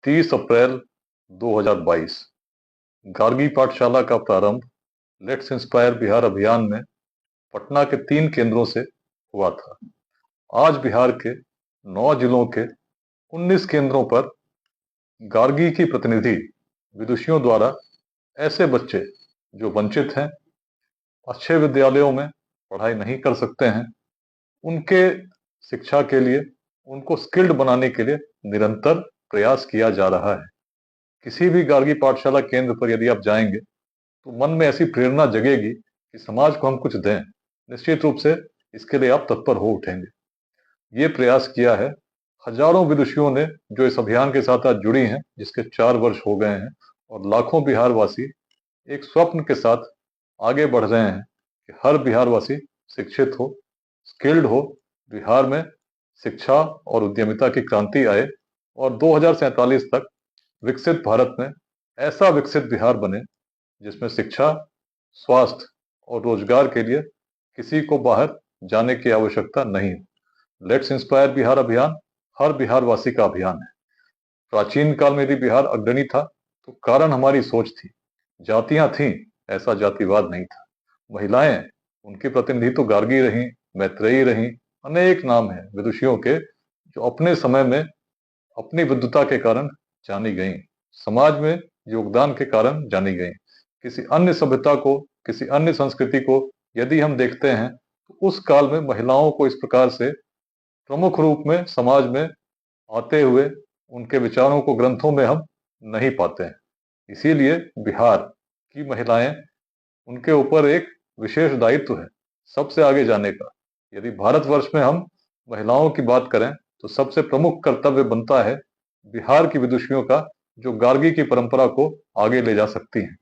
30 अप्रैल 2022 गार्गी पाठशाला का प्रारंभ लेट्स इंस्पायर बिहार अभियान में पटना के 3 केंद्रों से हुआ था। आज बिहार के 9 जिलों के 19 केंद्रों पर गार्गी की प्रतिनिधि विदुषियों द्वारा ऐसे बच्चे जो वंचित हैं, अच्छे विद्यालयों में पढ़ाई नहीं कर सकते हैं, उनके शिक्षा के लिए, उनको स्किल्ड बनाने के लिए निरंतर प्रयास किया जा रहा है। किसी भी गार्गी पाठशाला केंद्र पर यदि आप जाएंगे तो मन में ऐसी प्रेरणा जगेगी कि समाज को हम कुछ दें। निश्चित रूप से इसके लिए आप तत्पर हो उठेंगे। ये प्रयास किया है हजारों विदुषियों ने जो इस अभियान के साथ आज जुड़ी हैं, जिसके 4 वर्ष हो गए हैं, और लाखों बिहारवासी एक स्वप्न के साथ आगे बढ़ रहे हैं कि हर बिहारवासी शिक्षित हो, स्किल्ड हो, बिहार में शिक्षा और उद्यमिता की क्रांति आए और 2047 तक विकसित भारत में ऐसा विकसित बिहार बने जिसमें शिक्षा, स्वास्थ्य और रोजगार के लिए किसी को बाहर जाने की आवश्यकता नहीं हो। लेट्स इंस्पायर बिहार अभियान हर बिहारवासी का अभियान है। प्राचीन काल में यदि बिहार अग्रणी था तो कारण हमारी सोच थी। जातियां थीं, ऐसा जातिवाद नहीं था। महिलाएं, उनकी प्रतिनिधि तो गार्गी रहीं, मैत्रेयी रहीं, अनेक नाम हैं विदुषियों के जो अपने समय में अपनी विद्वता के कारण जानी गई, समाज में योगदान के कारण जानी गई। किसी अन्य सभ्यता को, किसी अन्य संस्कृति को यदि हम देखते हैं तो उस काल में महिलाओं को इस प्रकार से प्रमुख रूप में समाज में आते हुए उनके विचारों को ग्रंथों में हम नहीं पाते हैं। इसीलिए बिहार की महिलाएं, उनके ऊपर एक विशेष दायित्व है सबसे आगे जाने का। यदि भारतवर्ष में हम महिलाओं की बात करें तो सबसे प्रमुख कर्तव्य बनता है बिहार की विदुषियों का, जो गार्गी की परंपरा को आगे ले जा सकती हैं।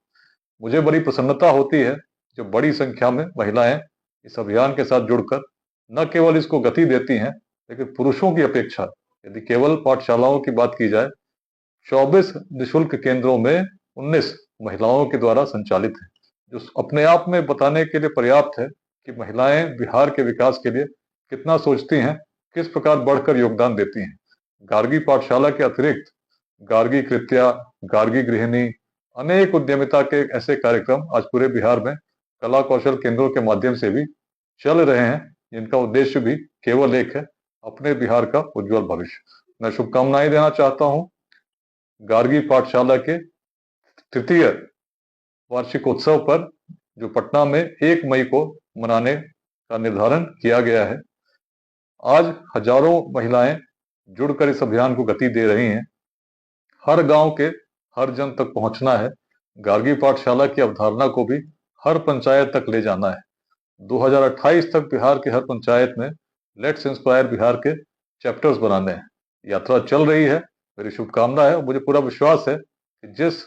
मुझे बड़ी प्रसन्नता होती है जो बड़ी संख्या में महिलाएं इस अभियान के साथ जुड़कर न केवल इसको गति देती हैं, लेकिन पुरुषों की अपेक्षा यदि केवल पाठशालाओं की बात की जाए, 24 निःशुल्क केंद्रों में 19 महिलाओं के द्वारा संचालित है, जो अपने आप में बताने के लिए पर्याप्त है कि महिलाएं बिहार के विकास के लिए कितना सोचती हैं, किस प्रकार बढ़कर योगदान देती हैं। गार्गी पाठशाला के अतिरिक्त गार्गी कृत्या, गार्गी गृहिणी, अनेक उद्यमिता के ऐसे कार्यक्रम आज पूरे बिहार में कला कौशल केंद्रों के माध्यम से भी चल रहे हैं, जिनका उद्देश्य भी केवल एक है, अपने बिहार का उज्जवल भविष्य। मैं शुभकामनाएं देना चाहता हूं गार्गी पाठशाला के तृतीय वार्षिकोत्सव पर, जो पटना में 1 मई को मनाने का निर्धारण किया गया है। आज हजारों महिलाएं जुड़कर इस अभियान को गति दे रही हैं। हर गांव के हर जन तक पहुंचना है। गार्गी पाठशाला की अवधारणा को भी हर पंचायत तक ले जाना है। 2028 तक बिहार के हर पंचायत में लेट्स इंस्पायर बिहार के चैप्टर्स बनाने हैं। यात्रा चल रही है। मेरी शुभकामना है और मुझे पूरा विश्वास है कि जिस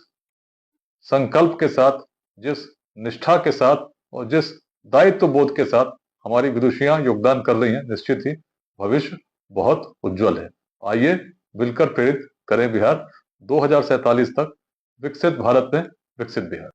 संकल्प के साथ, जिस निष्ठा के साथ और जिस दायित्व बोध के साथ हमारी विदुषियां योगदान कर रही हैं, निश्चित ही भविष्य बहुत उज्जवल है। आइए मिलकर प्रेरित करें बिहार 2047 तक विकसित भारत में विकसित बिहार।